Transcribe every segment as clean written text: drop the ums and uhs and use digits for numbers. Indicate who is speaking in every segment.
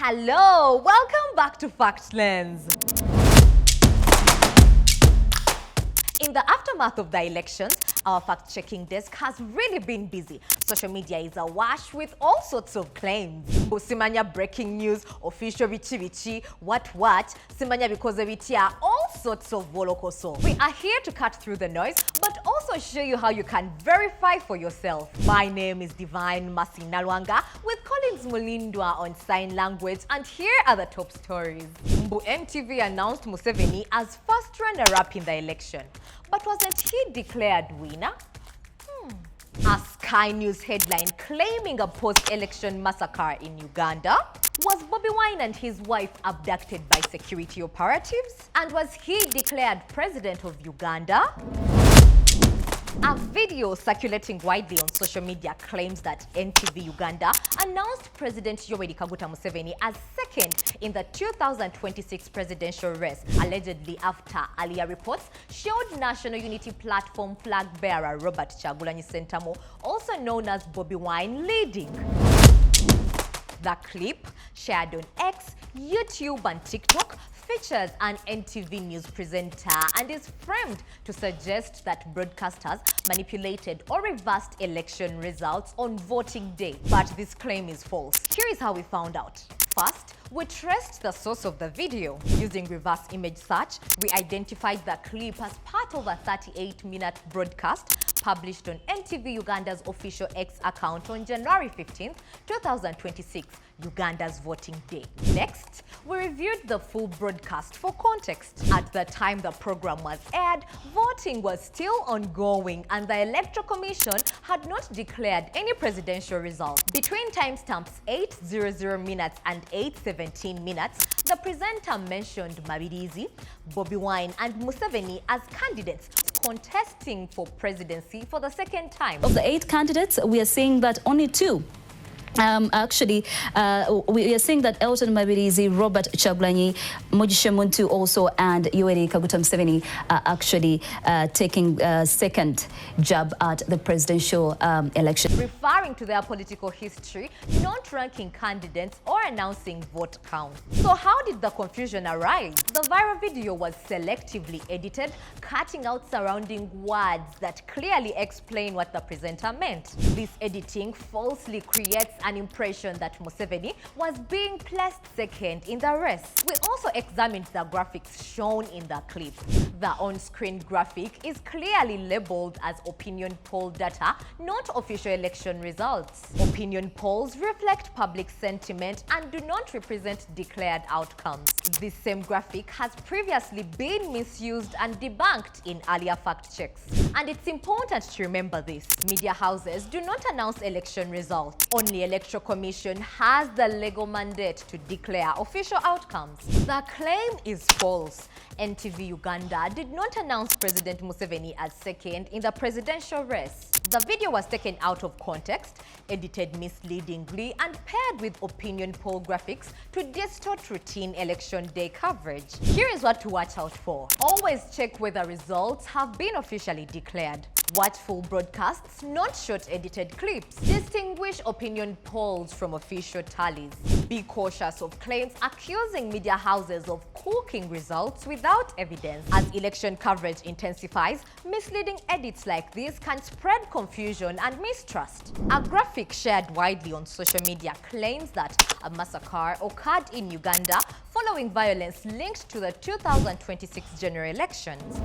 Speaker 1: Hello, welcome back to Fact Lens. In the aftermath of the elections, our fact-checking desk has really been busy. Social media is awash with all sorts of claims. Simanya breaking news, official bichi, what, Simanya because bitia, all sorts of volokoso. We are here to cut through the noise, but also show you how you can verify for yourself. My name is Divine Masinalwanga with Collins Mulindwa on sign language, and here are the top stories. MTV announced Museveni as first runner-up in the election. But wasn't he declared winner? A Sky News headline claiming a post-election massacre in Uganda. Was Bobi Wine and his wife abducted by security operatives? And was he declared president of Uganda? A video circulating widely on social media claims that NTV Uganda announced President Yoweri Kaguta Museveni as second in the 2026 presidential race, allegedly after earlier reports showed National Unity Platform flag bearer Robert Kyagulanyi Ssentamu, also known as Bobi Wine, leading. The clip, shared on X, YouTube and TikTok, features an NTV news presenter and is framed to suggest that broadcasters manipulated or reversed election results on voting day. But this claim is false. Here is how we found out. First, we traced the source of the video. Using reverse image search, we identified the clip as part of a 38-minute broadcast published on NTV Uganda's official X account on January 15, 2026, Uganda's voting day. Next, we reviewed the full broadcast for context. At the time the program was aired, voting was still ongoing and the Electoral Commission had not declared any presidential result. Between timestamps 8:00 minutes and 8:17 minutes, the presenter mentioned Mabirizi, Bobi Wine and Museveni as candidates contesting for presidency for the second time.
Speaker 2: Of the 8 candidates, we are seeing that only 2 we are seeing that Elton Mabirizi, Robert Kyagulanyi, Mugisha Muntu also, and Yoweri Kaguta Museveni are actually taking second jab at the presidential election.
Speaker 1: Referring to their political history, not ranking candidates or announcing vote count. So how did the confusion arise? The viral video was selectively edited, cutting out surrounding words that clearly explain what the presenter meant. This editing falsely creates an impression that Museveni was being placed second in the race. We also examined the graphics shown in the clip. The on-screen graphic is clearly labeled as opinion poll data, not official election results. Opinion polls reflect public sentiment and do not represent declared outcomes. This same graphic has previously been misused and debunked in earlier fact checks. And it's important to remember this. Media houses do not announce election results. Only Electoral Commission has the legal mandate to declare official outcomes. The claim is false. NTV Uganda did not announce President Museveni as second in the presidential race. The video was taken out of context, edited misleadingly, and paired with opinion poll graphics to distort routine election day coverage. Here is what to watch out for. Always check whether results have been officially declared. Watch full broadcasts, not short edited clips. Distinguish opinion polls from official tallies. Be cautious of claims accusing media houses of cooking results without evidence. As election coverage intensifies, misleading edits like this can spread confusion and mistrust. A graphic shared widely on social media claims that a massacre occurred in Uganda following violence linked to the 2026 general elections.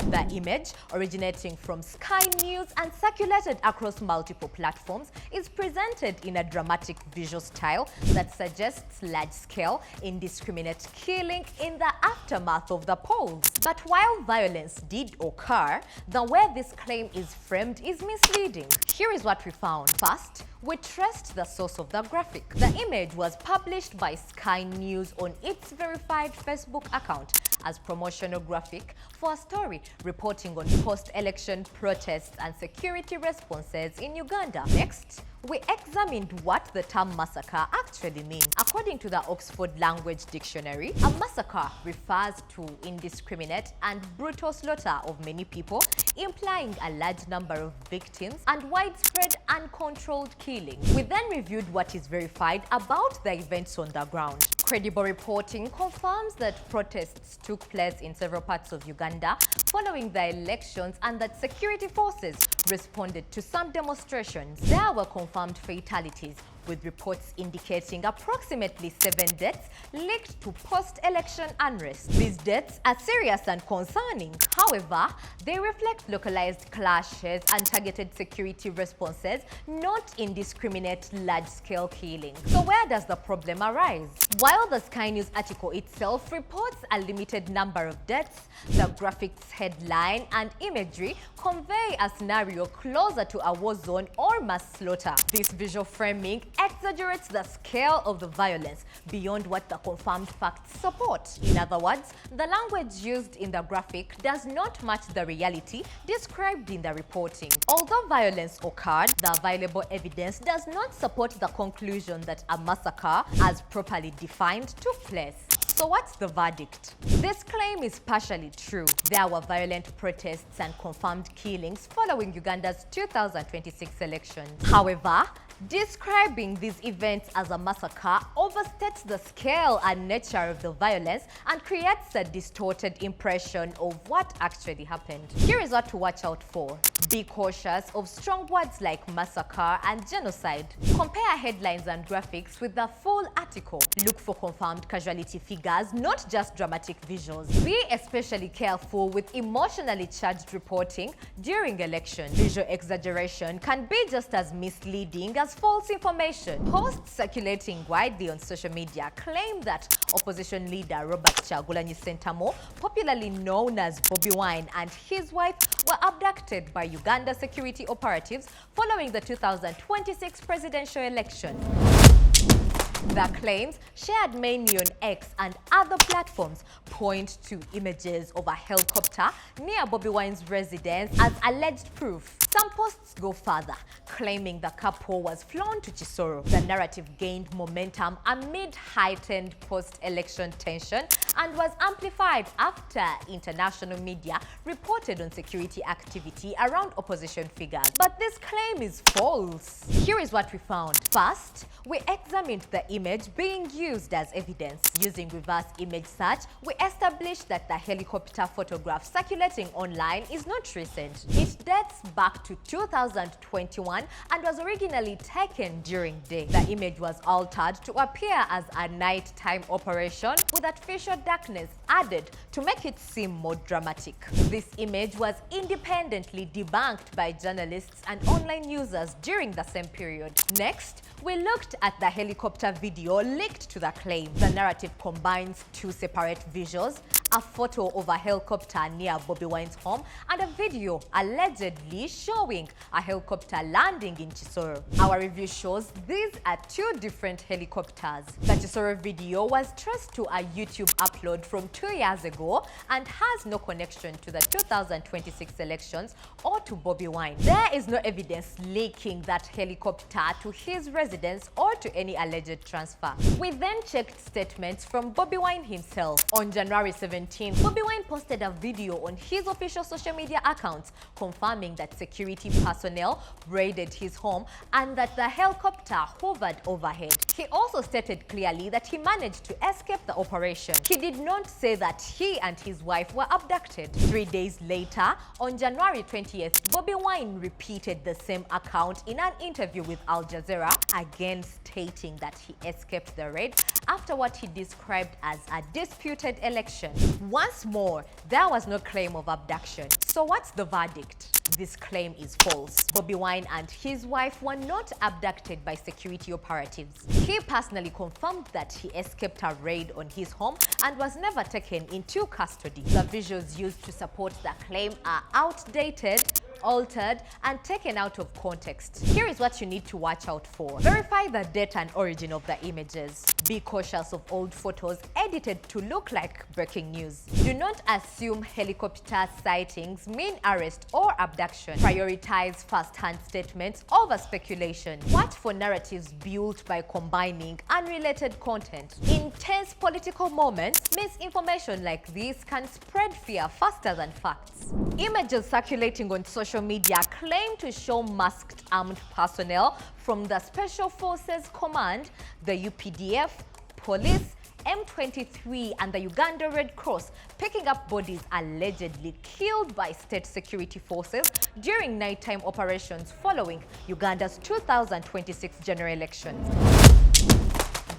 Speaker 1: The image, originating from Sky News and circulated across multiple platforms, is presented in a dramatic visual style that suggests large-scale, indiscriminate killing in the aftermath of the polls. But while violence did occur, the way this claim is framed is misleading. Here is what we found. First, we traced the source of the graphic. The image was published by Sky News on its verified Facebook account as promotional graphic for a story reporting on post-election protests and security responses in Uganda. Next, we examined what the term massacre actually means. According to the Oxford Language Dictionary, a massacre refers to indiscriminate and brutal slaughter of many people, implying a large number of victims and widespread uncontrolled killing. We then reviewed what is verified about the events on the ground. Credible reporting confirms that protests took place in several parts of Uganda following the elections and that security forces responded to some demonstrations. There were confirmed fatalities, with reports indicating approximately 7 deaths linked to post-election unrest. These deaths are serious and concerning. However, they reflect localized clashes and targeted security responses, not indiscriminate large-scale killing. So where does the problem arise? While the Sky News article itself reports a limited number of deaths, the graphic's headline and imagery convey a scenario closer to a war zone or mass slaughter. This visual framing exaggerates the scale of the violence beyond what the confirmed facts support. In other words, the language used in the graphic does not match the reality described in the reporting. Although violence occurred, the available evidence does not support the conclusion that a massacre, as properly defined, took place. So what's the verdict? This claim is partially true. There were violent protests and confirmed killings following Uganda's 2026 elections. However, describing these events as a massacre overstates the scale and nature of the violence and creates a distorted impression of what actually happened. Here is what to watch out for. Be cautious of strong words like massacre and genocide. Compare headlines and graphics with the full article. Look for confirmed casualty figures, not just dramatic visuals. Be especially careful with emotionally charged reporting during elections. Visual exaggeration can be just as misleading as false information. Posts circulating widely on social media claim that opposition leader Robert Kyagulanyi Ssentamu, popularly known as Bobi Wine, and his wife were abducted by Uganda security operatives following the 2026 presidential election. The claims, shared mainly on X and other platforms, point to images of a helicopter near Bobi Wine's residence as alleged proof. Some posts go further, claiming the couple was flown to Chisoro. The narrative gained momentum amid heightened post-election tension and was amplified after international media reported on security activity around opposition figures. But this claim is false. Here is what we found. First, we examined the image being used as evidence. Using reverse image search, we established that the helicopter photograph circulating online is not recent. It dates back to 2021 and was originally taken during day. The image was altered to appear as a nighttime operation with artificial darkness added to make it seem more dramatic. This image was independently debunked by journalists and online users during the same period. Next, we looked at the helicopter video linked to the claim. The narrative combines two separate visuals, a photo of a helicopter near Bobi Wine's home and a video allegedly showing a helicopter landing in Chisoro. Our review shows these are two different helicopters. The Chisoro video was traced to a YouTube upload from 2 years ago and has no connection to the 2026 elections or to Bobi Wine. There is no evidence linking that helicopter to his residence or to any alleged transfer. We then checked statements from Bobi Wine himself. On January 17th, Bobi Wine posted a video on his official social media accounts confirming that security personnel raided his home and that the helicopter hovered overhead. He also stated clearly that he managed to escape the operation. He did not say that he and his wife were abducted. 3 days later, on January 20th, Bobi Wine repeated the same account in an interview with Al Jazeera, again stating that he escaped the raid after what he described as a disputed election. Once more, there was no claim of abduction. So what's the verdict? This claim is false. Bobi Wine and his wife were not abducted by security operatives. He personally confirmed that he escaped a raid on his home and was never taken into custody. The visuals used to support the claim are outdated, altered and taken out of context. Here is what you need to watch out for. Verify the date and origin of the images. Be cautious of old photos edited to look like breaking news. Do not assume helicopter sightings mean arrest or abduction. Prioritize first-hand statements over speculation. Watch for narratives built by combining unrelated content. In tense political moments, misinformation like this can spread fear faster than facts. Images circulating on social media claim to show masked armed personnel from the Special Forces Command, the UPDF, police, M23 and the Uganda Red Cross picking up bodies allegedly killed by state security forces during nighttime operations following Uganda's 2026 general elections.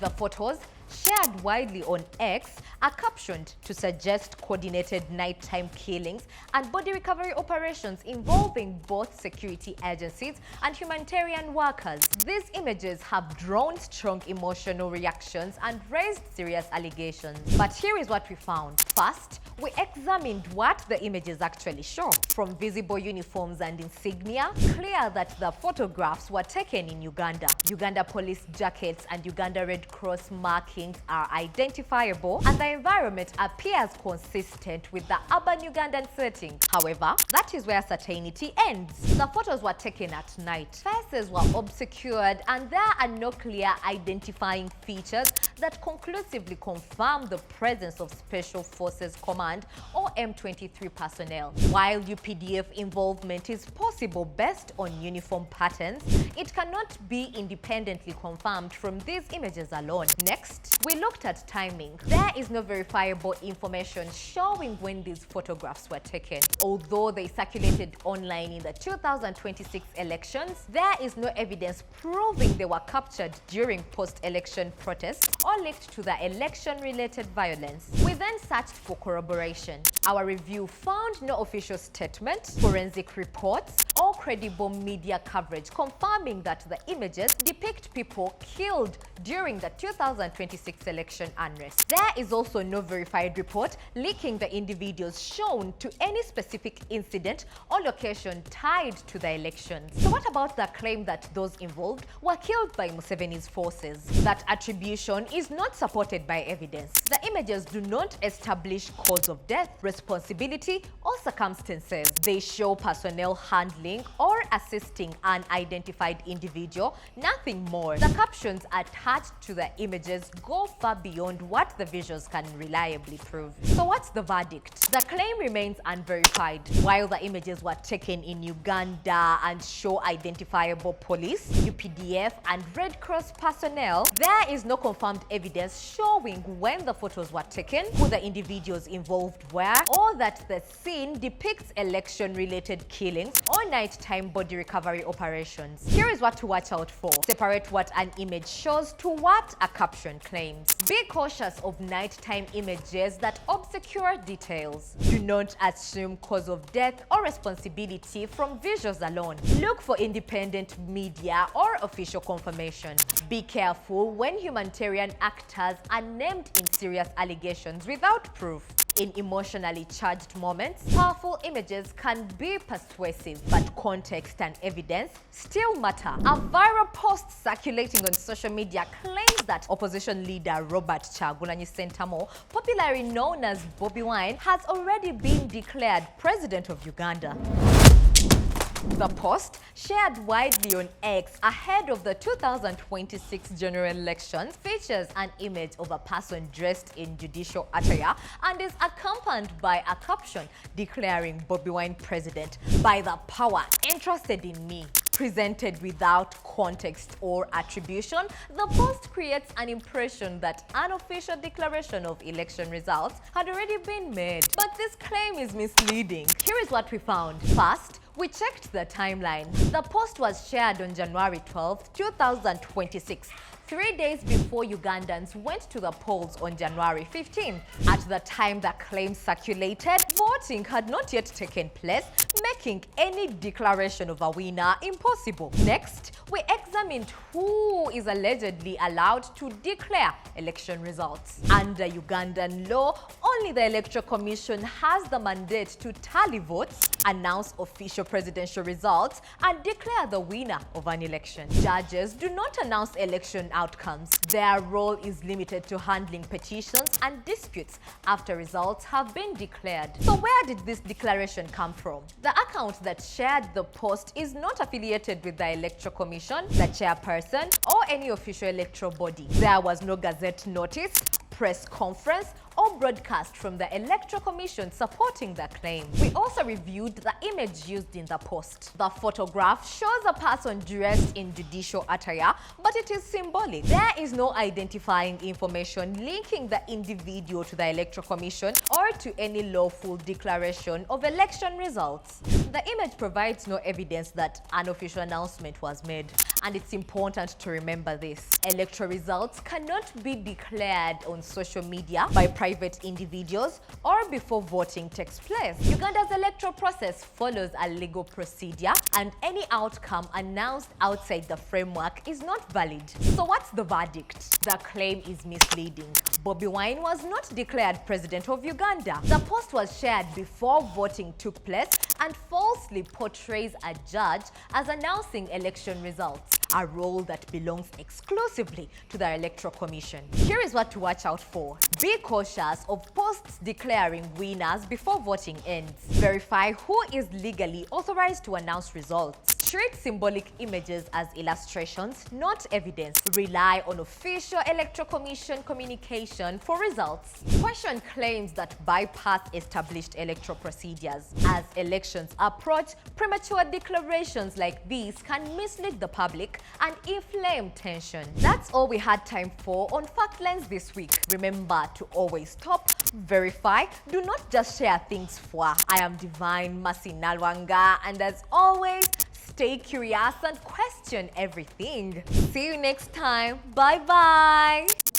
Speaker 1: The photos, shared widely on X, are captioned to suggest coordinated nighttime killings and body recovery operations involving both security agencies and humanitarian workers. These images have drawn strong emotional reactions and raised serious allegations. But here is what we found. First, we examined what the images actually show. From visible uniforms and insignia, clear that the photographs were taken in Uganda. Uganda police jackets and Uganda Red Cross markings are identifiable, and the environment appears consistent with the urban Ugandan setting. However, that is where certainty ends. The photos were taken at night. Faces were obscured, and there are no clear identifying features that conclusively confirm the presence of Special Forces Command or M23 personnel. While UPDF involvement is possible based on uniform patterns, it cannot be independently confirmed from these images alone. Next, we looked at timing. There is no verifiable information showing when these photographs were taken. Although they circulated online in the 2026 elections, there is no evidence proving they were captured during post-election protests or linked to the election-related violence. We then searched for corroboration. Our review found no official statement, forensic reports, or credible media coverage confirming that the images depict people killed during the 2026 election unrest. There is also no verified report linking the individuals shown to any specific incident or location tied to the elections. So what about the claim that those involved were killed by Museveni's forces? That attribution is not supported by evidence. The images do not establish cause of death, responsibility, or circumstances. They show personnel handling or assisting an identified individual, nothing more. The captions attached to the images go far beyond what the visuals can reliably prove. So what's the verdict? The claim remains unverified. While the images were taken in Uganda and show identifiable police, UPDF, and Red Cross personnel, there is no confirmed evidence showing when the photos were taken, who the individuals involved were, or that the scene depicts election-related killings or nighttime body recovery operations. Here is what to watch out for. Separate what an image shows to what a caption claims. Be cautious of nighttime images that obscure details. Do not assume cause of death or responsibility from visuals alone. Look for independent media or official confirmation. Be careful when humanitarian actors are named in serious allegations without proof. In emotionally charged moments, powerful images can be persuasive, but context and evidence still matter. A viral post circulating on social media claims that opposition leader Robert Kyagulanyi Ssentamu, popularly known as Bobi Wine, has already been declared president of Uganda. The post, shared widely on X ahead of the 2026 general elections, features an image of a person dressed in judicial attire and is accompanied by a caption declaring Bobi Wine president by the power entrusted in me. Presented without context or attribution, the post creates an impression that an official declaration of election results had already been made. But this claim is misleading. Here is what we found. First, we checked the timeline. The post was shared on January 12, 2026. 3 days before Ugandans went to the polls on January 15. At the time the claim circulated, voting had not yet taken place, making any declaration of a winner impossible. Next, we examined who is allegedly allowed to declare election results. Under Ugandan law, only the Electoral Commission has the mandate to tally votes, announce official presidential results, and declare the winner of an election. Judges do not announce election outcomes. Their role is limited to handling petitions and disputes after results have been declared. So where did this declaration come from? The account that shared the post is not affiliated with the Electoral Commission, the chairperson, or any official electoral body. There was no gazette notice, press conference, or broadcast from the Electoral Commission supporting the claim. We also reviewed the image used in the post. The photograph shows a person dressed in judicial attire, but it is symbolic. There is no identifying information linking the individual to the Electoral Commission or to any lawful declaration of election results. The image provides no evidence that an official announcement was made. And it's important to remember this. Electoral results cannot be declared on social media by private individuals or before voting takes place. Uganda's electoral process follows a legal procedure, and any outcome announced outside the framework is not valid. So what's the verdict? The claim is misleading. Bobi Wine was not declared president of Uganda. The post was shared before voting took place and falsely portrays a judge as announcing election results, a role that belongs exclusively to the Electoral Commission. Here is what to watch out for. Be cautious of posts declaring winners before voting ends. Verify who is legally authorized to announce results. Treat symbolic images as illustrations, not evidence. Rely on official Electoral Commission communication for results. Question claims that bypass established electoral procedures. As elections approach, premature declarations like these can mislead the public and inflame tension. That's all we had time for on Fact Lens this week. Remember to always stop, verify, do not just share things for. I am Divine Masinalwanga, and as always, stay curious and question everything. See you next time. Bye-bye.